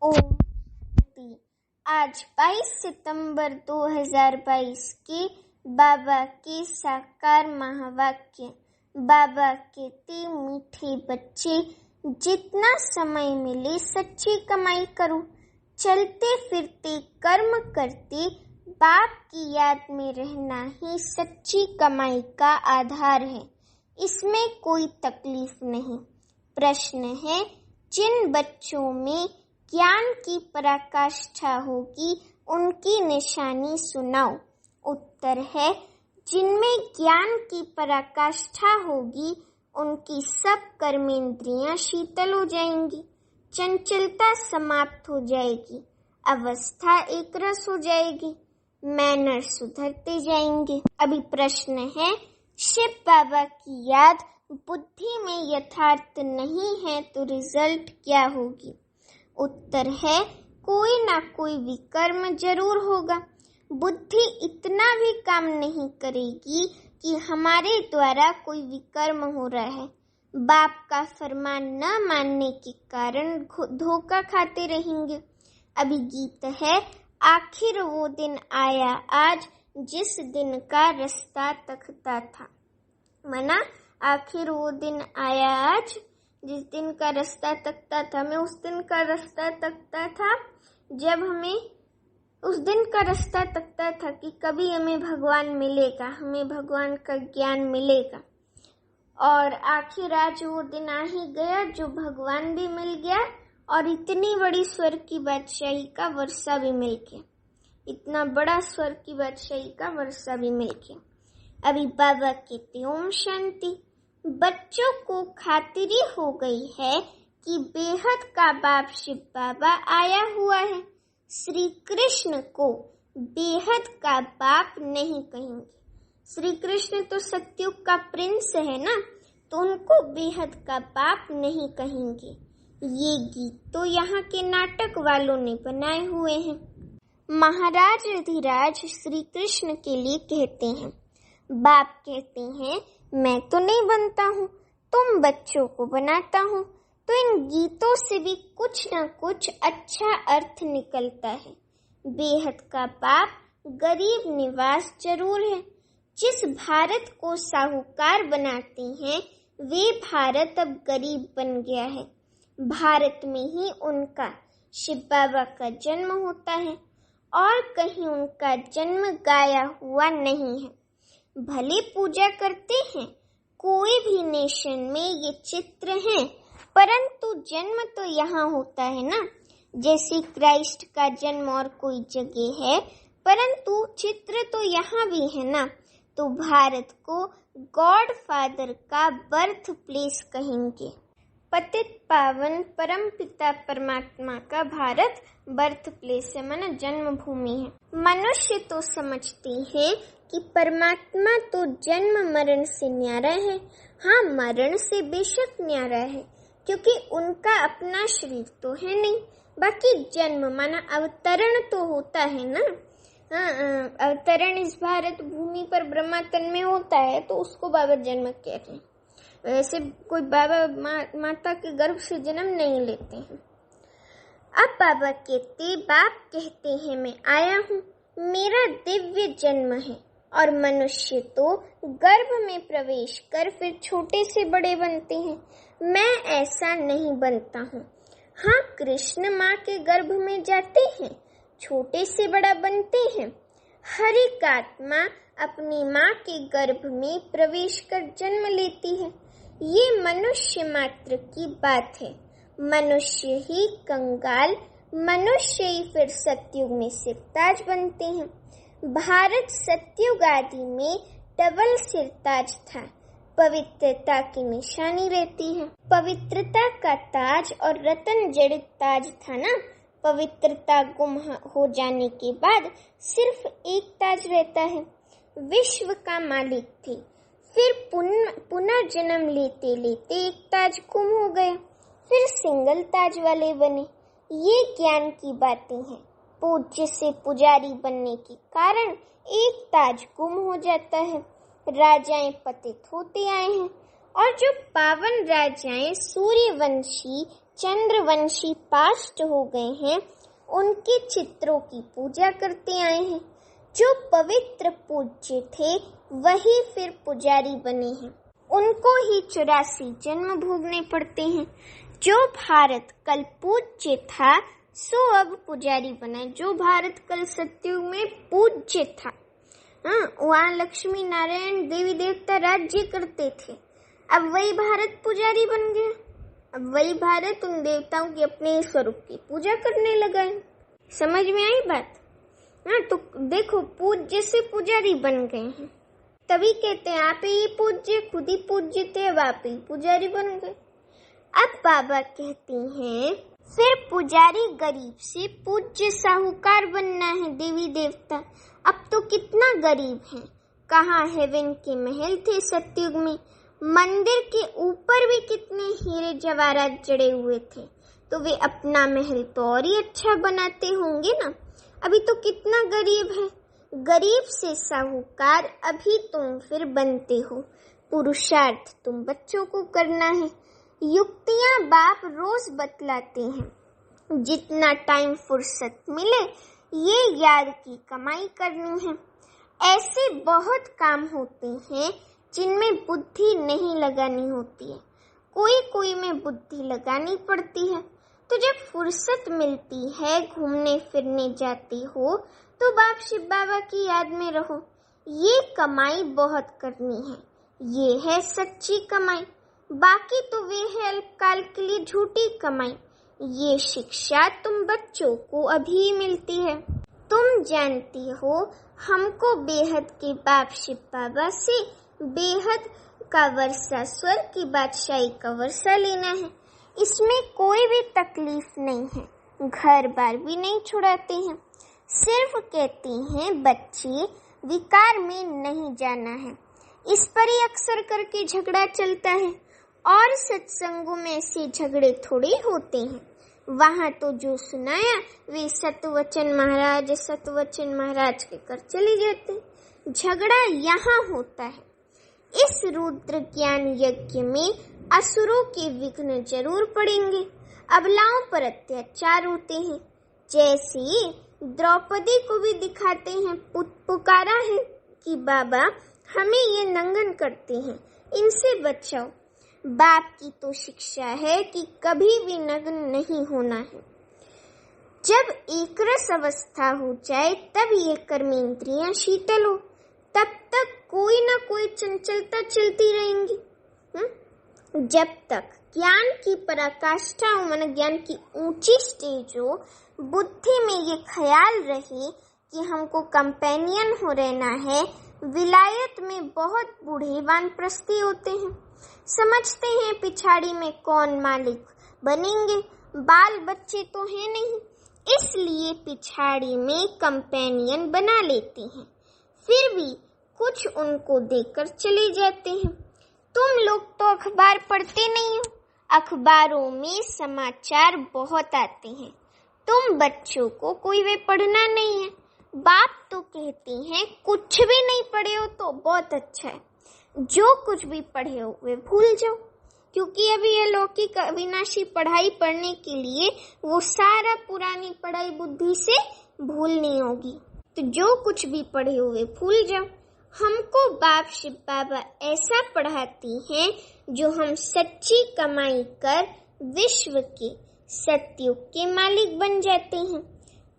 ओम शांति। आज 22 सितंबर 2022 के बाबा के साकार महावाक्य। बाबा कहते, मीठे बच्चे, जितना समय मिले सच्ची कमाई करो। चलते फिरते कर्म करते बाप की याद में रहना ही सच्ची कमाई का आधार है। इसमें कोई तकलीफ नहीं। प्रश्न है, जिन बच्चों में ज्ञान की पराकाष्ठा होगी उनकी निशानी सुनाओ। उत्तर है, जिनमें ज्ञान की पराकाष्ठा होगी उनकी सब कर्मेंद्रियां शीतल हो जाएंगी, चंचलता समाप्त हो जाएगी, अवस्था एक रस हो जाएगी, मैनर सुधरते जाएंगे। अभी प्रश्न है, शिव बाबा की याद बुद्धि में यथार्थ नहीं है तो रिजल्ट क्या होगी? उत्तर है, कोई ना कोई विकर्म जरूर होगा। बुद्धि इतना भी काम नहीं करेगी कि हमारे द्वारा कोई विकर्म हो रहा है। बाप का फरमान न मानने के कारण धोखा खाते रहेंगे। अभी गीत है, आखिर वो दिन आया आज जिस दिन का रास्ता तकता था। मना, आखिर वो दिन आया आज जिस दिन का रास्ता तकता था। मैं उस दिन का रास्ता तकता था जब हमें उस दिन का रास्ता तकता था कि कभी हमें भगवान मिलेगा, हमें भगवान का ज्ञान मिलेगा। और आखिर आज वो दिन आ ही गया जो भगवान भी मिल गया और इतनी बड़ी स्वर्ग की बादशाही का वर्षा भी मिल गया। इतना बड़ा स्वर्ग की बादशाही का वर्षा भी मिल गया। अभी बाबा कहते, ओम शांति। बच्चों को खातिरी हो गई है कि बेहद का बाप शिव बाबा आया हुआ है। श्री कृष्ण को बेहद का बाप नहीं कहेंगे। श्री कृष्ण तो सतयुग का प्रिंस है ना, तो उनको बेहद का बाप नहीं कहेंगे। ये गीत तो यहाँ के नाटक वालों ने बनाए हुए हैं। महाराज अधिराज श्री कृष्ण के लिए कहते हैं, बाप कहते हैं, मैं तो नहीं बनता हूँ, तुम बच्चों को बनाता हूँ। तो इन गीतों से भी कुछ न कुछ अच्छा अर्थ निकलता है। बेहद का बाप गरीब निवास जरूर है। जिस भारत को साहूकार बनाते हैं वे भारत अब गरीब बन गया है। भारत में ही उनका शिव बाबा का जन्म होता है और कहीं उनका जन्म गाया हुआ नहीं है। भले पूजा करते हैं कोई भी नेशन में ये चित्र हैं, परंतु जन्म तो यहाँ होता है ना। जैसे क्राइस्ट का जन्म और कोई जगह है, परंतु चित्र तो यहाँ भी है ना। तो भारत को गॉड फादर का बर्थ प्लेस कहेंगे। पतित पावन परम पिता परमात्मा का भारत बर्थ प्लेस है, माना जन्मभूमि है। मनुष्य तो समझते हैं कि परमात्मा तो जन्म मरण से न्यारा है। हाँ, मरण से बेशक न्यारा है, क्योंकि उनका अपना शरीर तो है नहीं। बाकी जन्म माना अवतरण तो होता है ना। हाँ, अवतरण इस भारत भूमि पर ब्रह्मा तन में होता है, तो उसको बाबा जन्म कहते हैं। वैसे कोई बाबा माता के गर्भ से जन्म नहीं लेते हैं। अब बाबा कहते, बाप कहते हैं, मैं आया हूँ, मेरा दिव्य जन्म है। और मनुष्य तो गर्भ में प्रवेश कर फिर छोटे से बड़े बनते हैं। मैं ऐसा नहीं बनता हूँ। हाँ, कृष्ण माँ के गर्भ में जाते हैं, छोटे से बड़ा बनते हैं। हर एक आत्मा अपनी माँ के गर्भ में प्रवेश कर जन्म लेती है। ये मनुष्य मात्र की बात है। मनुष्य ही कंगाल, मनुष्य ही फिर सतयुग में सिरताज बनते हैं। भारत सतयुग आदि में डबल सिरताज था। पवित्रता की निशानी रहती है। पवित्रता का ताज और रतन जड़ित ताज था ना। पवित्रता गुम हो जाने के बाद सिर्फ एक ताज रहता है। विश्व का मालिक थे, फिर पुनर्जन्म लेते लेते एक ताज गुम हो गया, फिर सिंगल ताज वाले बने। ये ज्ञान की बातें हैं। पूज्य से पुजारी बनने के कारण एक ताज गुम हो जाता है। राजाएं पतित होते आए हैं और जो पावन राजाएं सूर्यवंशी चंद्रवंशी पास्ट हो गए हैं उनके चित्रों की पूजा करते आए हैं। जो पवित्र पूज्य थे वही फिर पुजारी बने हैं, उनको ही 84 जन्म भोगने पड़ते हैं। जो भारत कल पूज्य था सो अब पुजारी बना। जो भारत कल सतयुग में पूज्य था, वहाँ लक्ष्मी नारायण देवी देवता राज्य करते थे, अब वही भारत पुजारी बन गया। अब वही भारत उन देवताओं की अपने स्वरूप की पूजा करने लगा है। समझ में आई बात? तो देखो, पूज्य से पुजारी बन गए हैं, तभी कहते हैं आप ही पूज्य, खुद ही पूज्य थे, अब आप ही पुजारी बन गए। अब बाबा कहते हैं फिर पुजारी गरीब से पूज्य साहूकार बनना है। देवी देवता अब तो कितना गरीब है। कहाँ हेवन के महल थे सतयुग में, मंदिर के ऊपर भी कितने हीरे जवाहरात जड़े हुए थे, तो वे अपना महल तो और ही अच्छा बनाते होंगे ना। अभी तो कितना गरीब है। गरीब से साहूकार अभी तुम फिर बनते हो। पुरुषार्थ तुम बच्चों को करना है। युक्तियां बाप रोज बतलाते हैं। जितना टाइम फुर्सत मिले ये याद की कमाई करनी है। ऐसे बहुत काम होते हैं जिनमें बुद्धि नहीं लगानी होती है, कोई कोई में बुद्धि लगानी पड़ती है। तो जब फुर्सत मिलती है, घूमने फिरने जाती हो, तो बाप शिव बाबा की याद में रहो। ये कमाई बहुत करनी है, ये है सच्ची कमाई। बाकी तो वे है अल्पकाल के लिए झूठी कमाई। ये शिक्षा तुम बच्चों को अभी मिलती है। तुम जानती हो हमको बेहद के बाप शिव बाबा से बेहद का वर्षा, स्वर्ग की बादशाही का वर्षा लेना है। इसमें कोई भी तकलीफ नहीं है, घर बार भी नहीं छुड़ाते हैं। सिर्फ कहती हैं बच्चे विकार में नहीं जाना है। इस पर ही अक्सर करके झगड़ा चलता है, और सत्संगों में ऐसे झगड़े थोड़े होते हैं। वहाँ तो जो सुनाया वे सतवचन महाराज के कर चले जाते। झगड़ा यहाँ होता है। इस रुद्र ज्ञान यज्ञ में असुरों के विघ्न जरूर पड़ेंगे। अबलाओं पर अत्याचार होते हैं। जैसे द्रौपदी को भी दिखाते हैं, पुकारा है कि बाबा हमें ये नंगन करते हैं, इनसे बचाओ। बाप की तो शिक्षा है कि कभी भी नग्न नहीं होना है। जब एकरस अवस्था हो जाए तब ये कर्मेंद्रियां शीतल हो, तब तक कोई ना कोई चंचलता चलती रहेंगी। जब तक ज्ञान की पराकाष्ठा हो, मन ज्ञान की ऊंची स्टेज हो, बुद्धि में ये ख्याल रहे कि हमको कंपेनियन हो रहना है। विलायत में बहुत बूढ़े वानप्रस्थी होते हैं, समझते हैं पिछाड़ी में कौन मालिक बनेंगे, बाल बच्चे तो हैं नहीं, इसलिए पिछाड़ी में कंपेनियन बना लेते हैं। फिर भी कुछ उनको देकर चले जाते हैं। तुम लोग तो अखबार पढ़ते नहीं हो, अखबारों में समाचार बहुत आते हैं। तुम बच्चों को कोई वे पढ़ना नहीं है। बाप तो कहते हैं कुछ भी नहीं पढ़े हो तो बहुत अच्छा है, जो कुछ भी पढ़े हो वे भूल जाओ, क्योंकि अभी ये लौकिक अविनाशी पढ़ाई पढ़ने के लिए वो सारा पुरानी पढ़ाई बुद्धि से भूलनी होगी। तो जो कुछ भी पढ़े हो वे भूल जाओ। हमको बाप शिव बाबा ऐसा पढ़ाती हैं जो हम सच्ची कमाई कर विश्व के सतयुग के मालिक बन जाते हैं।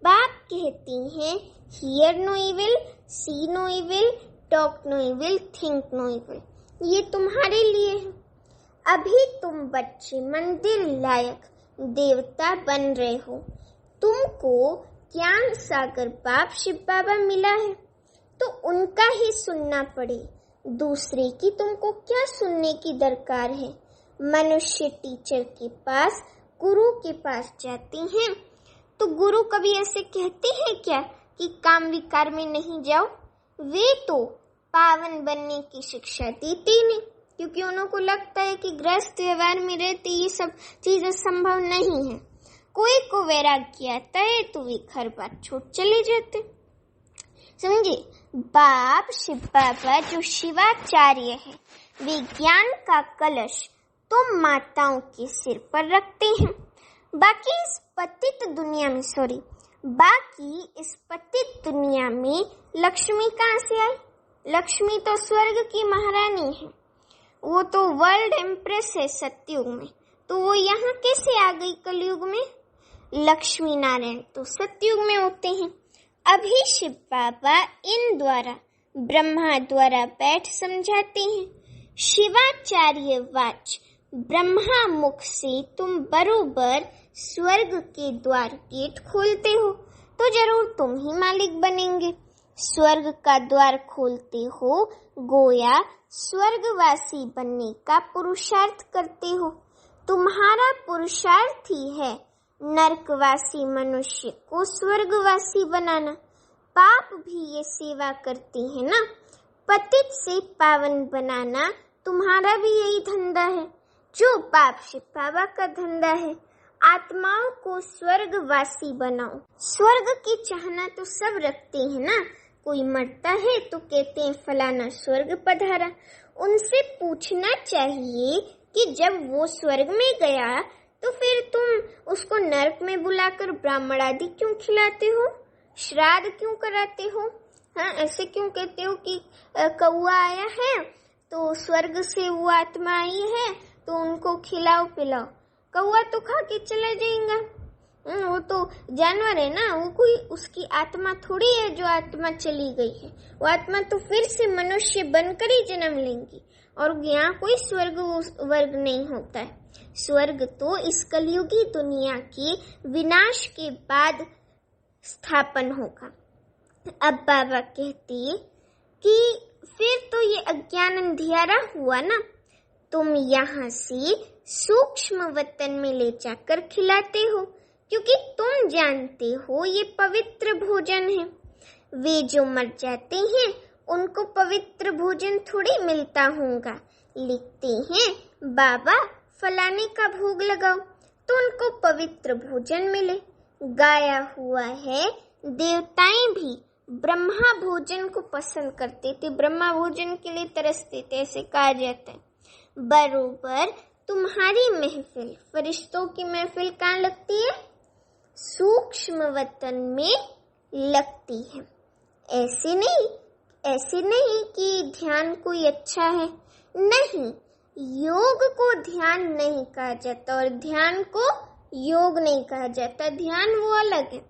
बाप कहती हैं hear no evil, see no evil, talk no evil, think no evil. ये तुम्हारे लिए है। अभी तुम बच्चे मंदिर लायक देवता बन रहे हो। तुमको ज्ञान सागर बाप शिव बाबा मिला है तो उनका ही सुनना पड़े, दूसरे की तुमको क्या सुनने की दरकार है। मनुष्य टीचर के पास, गुरु के पास जाते हैं तो गुरु कभी ऐसे कहते हैं क्या कि काम विकार में नहीं जाओ? वे तो पावन बनने की शिक्षा देते ही नहीं, क्योंकि उनको लगता है कि गृहस्थ व्यवहार में रहते ये सब चीजें संभव नहीं है। कोई को वैराग्य आता है तो वे घर बार छोड़ चले जाते। समझे? बाप शिव बाबा जो शिवाचार्य है, वे ज्ञान का कलश तुम माताओं के सिर पर रखते हैं। बाकी इस पतित दुनिया में लक्ष्मी कहाँ से आई? लक्ष्मी तो स्वर्ग की महारानी है, वो तो वर्ल्ड एम्प्रेस है सतयुग में, तो वो यहाँ कैसे आ गई कलयुग में? लक्ष्मी नारायण तो सतयुग में होते हैं। अभी शिव बाबा इन द्वारा ब्रह्मा द्वारा बैठ समझाते हैं। शिवाचार्य वाच, ब्रह्मा मुख से तुम बरोबर स्वर्ग के द्वार गेट खोलते हो, तो जरूर तुम ही मालिक बनेंगे। स्वर्ग का द्वार खोलते हो, गोया स्वर्गवासी बनने का पुरुषार्थ करते हो। तुम्हारा पुरुषार्थ ही है नरकवासी मनुष्य को स्वर्गवासी बनाना। पाप भी ये सेवा करते हैं ना, पतित से पावन बनाना तुम्हारा भी यही धंधा है, जो पाप शिव बाबा का धंधा है। आत्माओं को स्वर्गवासी बनाओ। स्वर्ग की चाहना तो सब रखते हैं ना, कोई मरता है तो कहते हैं फलाना स्वर्ग पधारा। उनसे पूछना चाहिए कि जब वो स्वर्ग में गया तो फिर तुम उसको नरक में बुलाकर ब्राह्मण आदि क्यों खिलाते हो, श्राद्ध क्यों कराते हो? हाँ, ऐसे क्यों कहते हो कि कौआ आया है तो स्वर्ग से वो आत्मा आई है तो उनको खिलाओ पिलाओ। कौआ तो खा के चला जाएगा, वो तो जानवर है ना, वो कोई उसकी आत्मा थोड़ी है जो आत्मा चली गई है। वो आत्मा तो फिर से मनुष्य बनकर ही जन्म लेंगी, और यहाँ कोई स्वर्ग वर्ग नहीं होता है। स्वर्ग तो इस कलयुगी दुनिया के विनाश के बाद स्थापन होगा। अब बाबा कहते कि फिर तो ये अज्ञान अंधियारा हुआ ना, तुम यहाँ से सूक्ष्म वतन में ले जाकर खिलाते हो, क्योंकि तुम जानते हो ये पवित्र भोजन है। वे जो मर जाते हैं उनको पवित्र भोजन थोड़ी मिलता होगा। लिखते हैं बाबा फलाने का भोग लगाओ तो उनको पवित्र भोजन मिले। गाया हुआ है देवताएं भी ब्रह्मा भोजन को पसंद करते थे, ब्रह्मा भोजन के लिए तरसते थे, ऐसे कहा जाता है। बरोबर तुम्हारी महफिल, फरिश्तों की महफिल कहाँ लगती है? सूक्ष्म वतन में लगती है। ऐसे नहीं कि ध्यान कोई अच्छा है, नहीं, योग को ध्यान नहीं कहा जाता और ध्यान को योग नहीं कहा जाता। ध्यान वो अलग है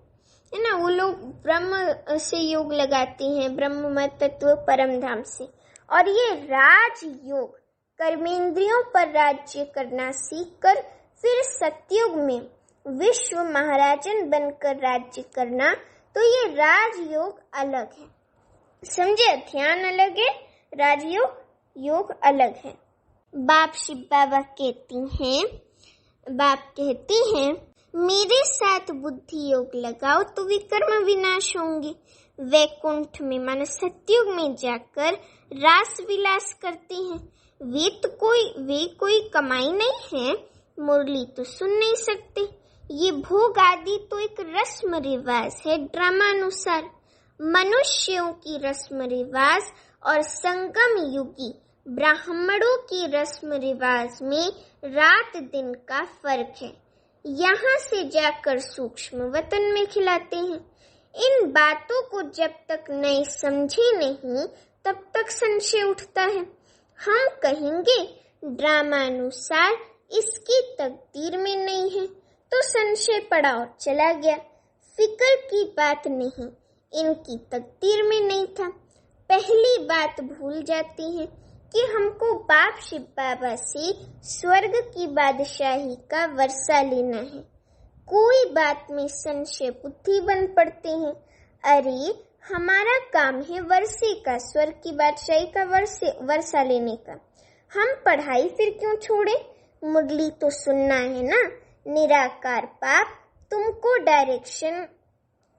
ना, वो लोग ब्रह्म से योग लगाते हैं, ब्रह्म तत्व परम धाम से। और ये राज योग, कर्मेंद्रियों पर राज्य करना सीखकर फिर सतयुग में विश्व महाराजन बनकर राज्य करना, तो ये राजयोग अलग है। समझे? ध्यान अलग है, राजयोग योग अलग है। बाप शिव बाबा कहती हैं मेरे साथ बुद्धि योग लगाओ तो विकर्म विनाश होंगे। वैकुंठ में मानो सतयुग में जाकर रास विलास करते हैं। वे कोई कमाई नहीं है, मुरली तो सुन नहीं सकते। ये भोग आदि तो एक रस्म रिवाज है ड्रामानुसार। मनुष्यों की रस्म रिवाज और संगम युगी ब्राह्मणों की रस्म रिवाज में रात दिन का फर्क है। यहाँ से जाकर सूक्ष्म वतन में खिलाते हैं। इन बातों को जब तक नहीं समझे नहीं तब तक संशय उठता है। हम कहेंगे ड्रामानुसार इसकी तकदीर में नहीं है, तो संशय पड़ा और चला गया। फिक्र की बात नहीं, इनकी तकदीर में नहीं था। पहली बात भूल जाती है कि हमको बाप शिव बाबा से स्वर्ग की बादशाही का वर्षा लेना है। कोई बात में संशय बुद्धि बन पड़ते हैं। अरे हमारा काम है वर्षे का, स्वर्ग की बादशाही का वर्षा लेने का। हम पढ़ाई फिर क्यों छोड़े? मुरली तो सुनना है ना। निराकार बाप तुमको डायरेक्शन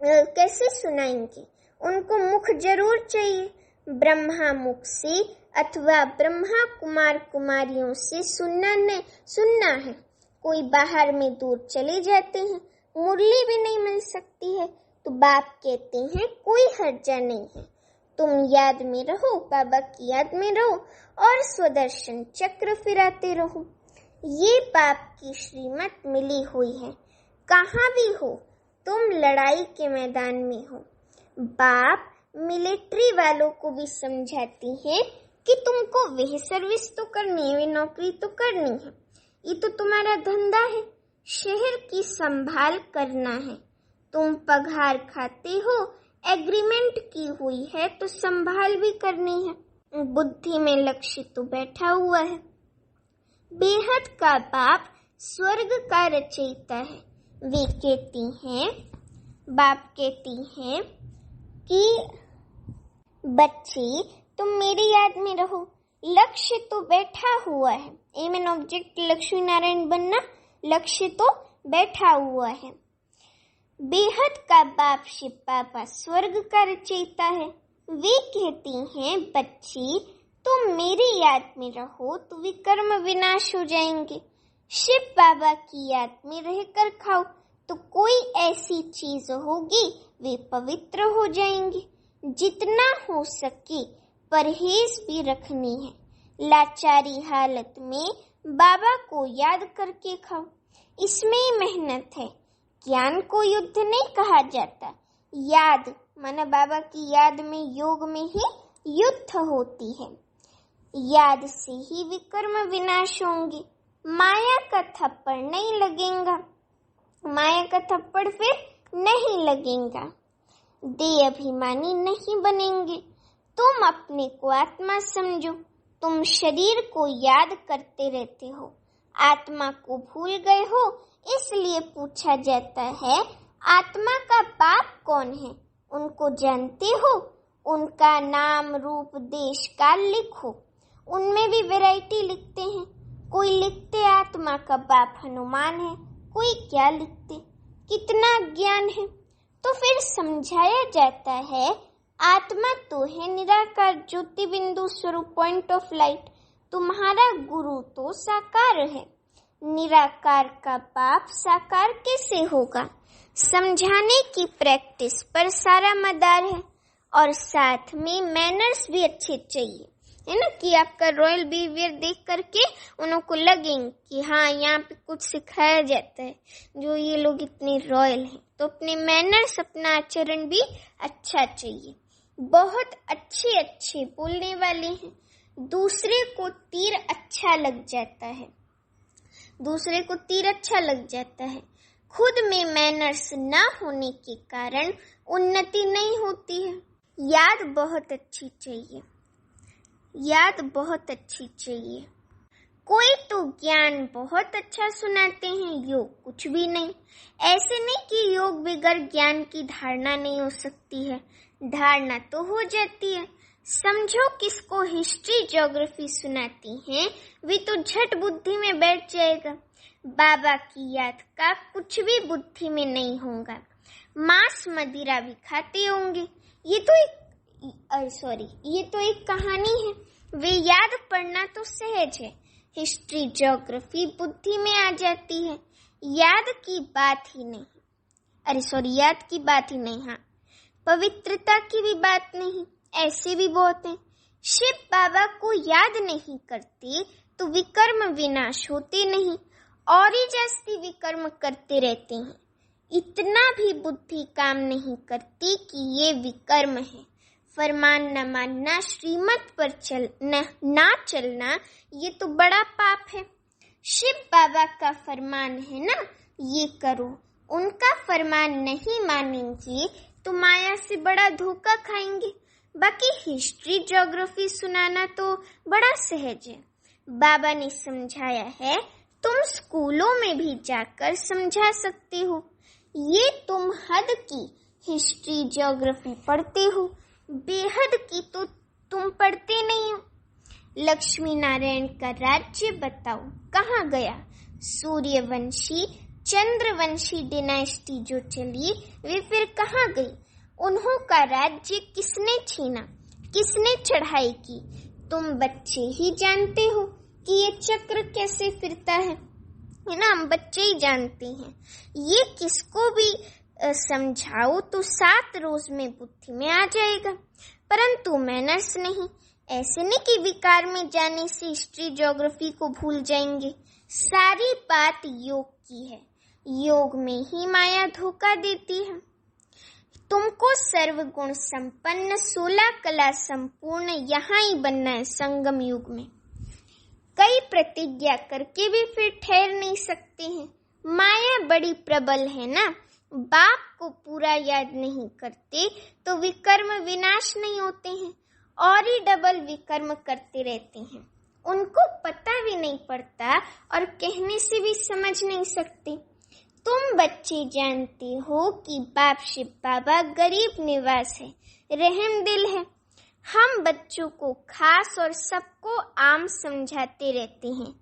कैसे सुनाएंगे? उनको मुख जरूर चाहिए। ब्रह्मा मुख से अथवा ब्रह्मा कुमार कुमारियों से सुनना है। कोई बाहर में दूर चले जाते हैं, मुरली भी नहीं मिल सकती है, तो बाप कहते हैं कोई हर्जा नहीं है, तुम याद में रहो, बाबा की याद में रहो और स्वदर्शन चक्र फिराते रहो। ये बाप की श्रीमत मिली हुई है। कहाँ भी हो, तुम लड़ाई के मैदान में हो। बाप मिलिट्री वालों को भी समझाती है कि तुमको वह सर्विस तो करनी है, वह नौकरी तो करनी है, ये तो तुम्हारा धंधा है, शहर की संभाल करना है। तुम पगार खाते हो, एग्रीमेंट की हुई है तो संभाल भी करनी है। बुद्धि में लक्ष्य तो बैठा हुआ है। बेहद का बाप स्वर्ग का रचयिता है। वे कहती हैं, बाप कहती हैं कि बच्चे तुम मेरी याद में रहो, लक्ष्य तो बैठा हुआ है। Aim an object Lakshmi Narayan बनना, लक्ष्य तो बैठा हुआ है। बेहद का बाप शिव बाबा स्वर्ग का रचयिता है। वे कहती हैं, बच्ची तुम मेरी याद में रहो तो विकर्म विनाश हो जाएंगे। शिव बाबा की याद में रहकर खाओ तो कोई ऐसी चीज होगी वे पवित्र हो जाएंगे। जितना हो सके परहेज भी रखनी है। लाचारी हालत में बाबा को याद करके खाओ, इसमें मेहनत है। ज्ञान को युद्ध नहीं कहा जाता। याद माना बाबा की याद में, योग में ही युद्ध होती है। याद से ही विकर्म विनाश होंगे। माया का थप्पड़ नहीं लगेगा, माया का थप्पड़ फिर नहीं लगेगा। दे अभिमानी नहीं बनेंगे। तुम अपने को आत्मा समझो। तुम शरीर को याद करते रहते हो, आत्मा को भूल गए हो। इसलिए पूछा जाता है, आत्मा का बाप कौन है? उनको जानते हो? उनका नाम, रूप, देश काल लिखो। उनमें भी वैरायटी लिखते हैं। कोई लिखते आत्मा का बाप हनुमान है, कोई क्या लिखते। कितना ज्ञान है। तो फिर समझाया जाता है, आत्मा तो है निराकार ज्योति बिंदु स्वरूप, पॉइंट ऑफ लाइट। तुम्हारा गुरु तो साकार है। निराकार का बाप साकार कैसे होगा? समझाने की प्रैक्टिस पर सारा मदार है। और साथ में मैनर्स भी अच्छे चाहिए, है ना, कि आपका रॉयल बिहेवियर देख करके उन्हों को लगेंगे कि हाँ यहाँ पे कुछ सिखाया जाता है, जो ये लोग इतने रॉयल हैं। तो अपने मैनर्स, अपना आचरण भी अच्छा चाहिए। बहुत अच्छे बोलने वाले हैं। दूसरे को तीर अच्छा लग जाता है, दूसरे को तीर अच्छा लग जाता है। खुद में मैनर्स ना होने के कारण उन्नति नहीं होती है। याद बहुत अच्छी चाहिए, याद बहुत अच्छी चाहिए। कोई तो ज्ञान बहुत अच्छा सुनाते हैं, योग कुछ भी नहीं। ऐसे नहीं कि योग बगैर ज्ञान की धारणा नहीं हो सकती है, धारणा तो हो जाती है। समझो किसको हिस्ट्री ज्योग्राफी सुनाती हैं, वे तो झट बुद्धि में बैठ जाएगा। बाबा की याद का कुछ भी बुद्धि में नहीं होगा। मांस मदिरा भी खाते होंगे, ये तो एक कहानी है। वे याद पढ़ना तो सहज है। हिस्ट्री ज्योग्राफी बुद्धि में आ जाती है। याद की बात ही नहीं, याद की बात ही नहीं, हाँ पवित्रता की भी बात नहीं। ऐसे भी बहुत हैं। शिव बाबा को याद नहीं करते तो विकर्म विनाश होते नहीं, और ही जास्ती विकर्म करते रहते हैं। इतना भी बुद्धि काम नहीं करती कि ये विकर्म है। फरमान न मानना, श्रीमत पर ना चलना, ये तो बड़ा पाप है। शिव बाबा का फरमान है ना, ये करो। उनका फरमान नहीं मानेंगे तो माया से बड़ा धोखा खाएंगे। बाकी हिस्ट्री ज्योग्राफी सुनाना तो बड़ा सहज है। बाबा ने समझाया है, तुम स्कूलों में भी जाकर समझा सकते हो। ये तुम हद की हिस्ट्री ज्योग्राफी पढ़ते हो, बेहद की तो तुम पढ़ते नहीं हो। लक्ष्मी नारायण का राज्य बताओ कहाँ गया? सूर्यवंशी चंद्रवंशी डिनास्टी जो चली, वे फिर कहाँ गई? उन्हों का राज्य किसने छीना, किसने चढ़ाई की? तुम बच्चे ही जानते हो कि ये चक्र कैसे फिरता है ना, हम बच्चे ही जानते हैं। ये किसको भी समझाओ तो 7 रोज में बुद्धि में आ जाएगा, परंतु मैनर्स नहीं। ऐसे नहीं कि विकार में जाने से हिस्ट्री ज्योग्राफी को भूल जाएंगे। सारी बात योग की है। योग में ही माया धोखा देती है। तुमको सर्वगुण संपन्न 16 कला संपूर्ण यहाँ ही बनना है संगम युग में। कई प्रतिज्ञा करके भी फिर ठहर नहीं सकते हैं। माया बड़ी प्रबल है ना। बाप को पूरा याद नहीं करते तो विकर्म विनाश नहीं होते हैं और ही डबल विकर्म करते रहते हैं। उनको पता भी नहीं पड़ता और कहने से भी समझ नहीं सकते। तुम बच्चे जानते हो कि बाप शिव बाबा गरीब निवास है, रहम दिल है। हम बच्चों को खास और सबको आम समझाते रहते हैं।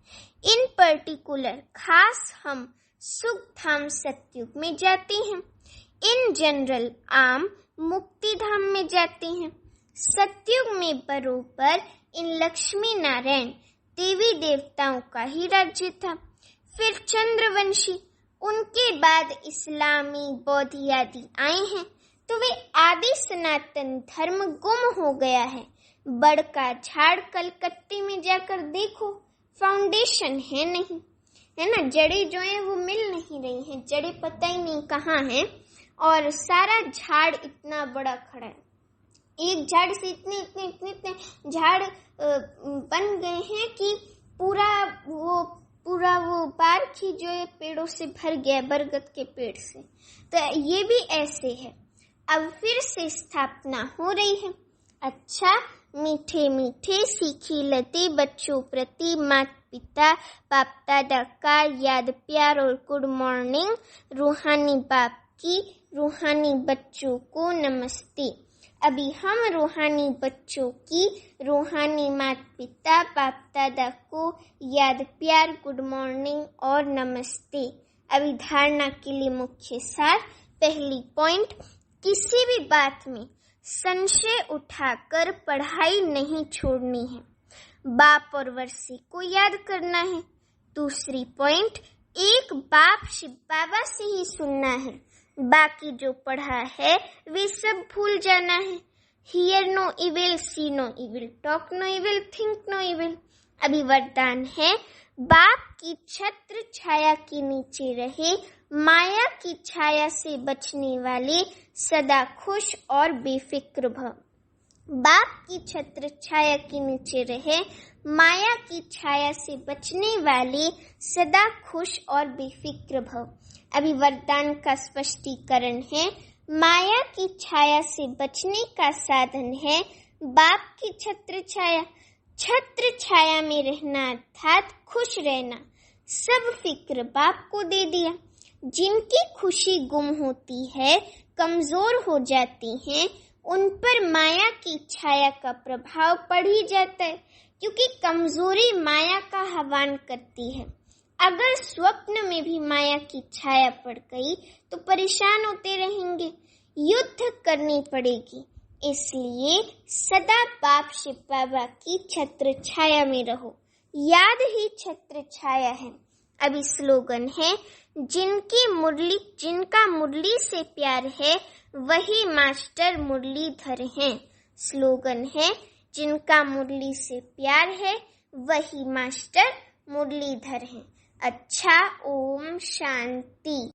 इन पर्टिकुलर खास हम सुख धाम सतयुग में जाते हैं। इन जनरल आम मुक्ति धाम में जाते हैं। सतयुग में बरोबर इन लक्ष्मी नारायण देवी देवताओं का ही राज्य था। फिर चंद्रवंशी, उनके बाद इस्लामी बौद्ध आदि आए हैं, तो वे आदि सनातन धर्म गुम हो गया है। बड़ का झाड़ कलकत्ते में जाकर देखो, फाउंडेशन है नहीं, है ना। जड़ें जो है वो मिल नहीं रही हैं, जड़ें पता ही नहीं कहाँ हैं और सारा झाड़ इतना बड़ा खड़ा है। एक झाड़ से इतने इतने इतने इतने झाड़ बन गए हैं कि पूरा वो पार्क ही जो है पेड़ों से भर गया, बरगद के पेड़ से। तो ये भी ऐसे है। अब फिर से स्थापना हो रही है। अच्छा, मीठे मीठे सीखी लते बच्चों प्रति माता पिता बाप दादा का याद प्यार और गुड मॉर्निंग। रूहानी बाप की रूहानी बच्चों को नमस्ते। अभी हम रूहानी बच्चों की रूहानी माता पिता बाप दादा को याद प्यार गुड मॉर्निंग और नमस्ते। अभी धारणा के लिए मुख्य सार। पहली पॉइंट, किसी भी बात में संशय उठाकर पढ़ाई नहीं छोड़नी है। बाप और वर्षी को याद करना है। दूसरी पॉइंट, एक बाप शिव बाबा से ही सुनना है। बाकी जो पढ़ा है वे सब भूल जाना है। Hear no evil, see no evil, talk no evil, think no evil. अभी वरदान है, बाप की छत्र छाया के नीचे रहे, माया की छाया से बचने वाले सदा खुश और बेफिक्र भव। बाप की छत्र छाया के नीचे रहे, माया की छाया से बचने वाले सदा खुश और बेफिक्र भव। अभी वरदान का स्पष्टीकरण है, माया की छाया से बचने का साधन है बाप की छत्र छाया। छत्र छाया में रहना अर्थात खुश रहना। सब फिक्र बाप को दे दिया। जिनकी खुशी गुम होती है, कमजोर हो जाती हैं, उन पर माया की छाया का प्रभाव पड़ ही जाता है, क्योंकि कमजोरी माया का आह्वान करती है। अगर स्वप्न में भी माया की छाया पड़ गई तो परेशान होते रहेंगे, युद्ध करनी पड़ेगी। इसलिए सदा बाप शिव बाबा की छत्र छाया में रहो। याद ही छत्र छाया है। अभी स्लोगन है, जिनका मुरली से प्यार है वही मास्टर मुरलीधर हैं। स्लोगन है, जिनका मुरली से प्यार है वही मास्टर मुरलीधर हैं। अच्छा, ओम शांति।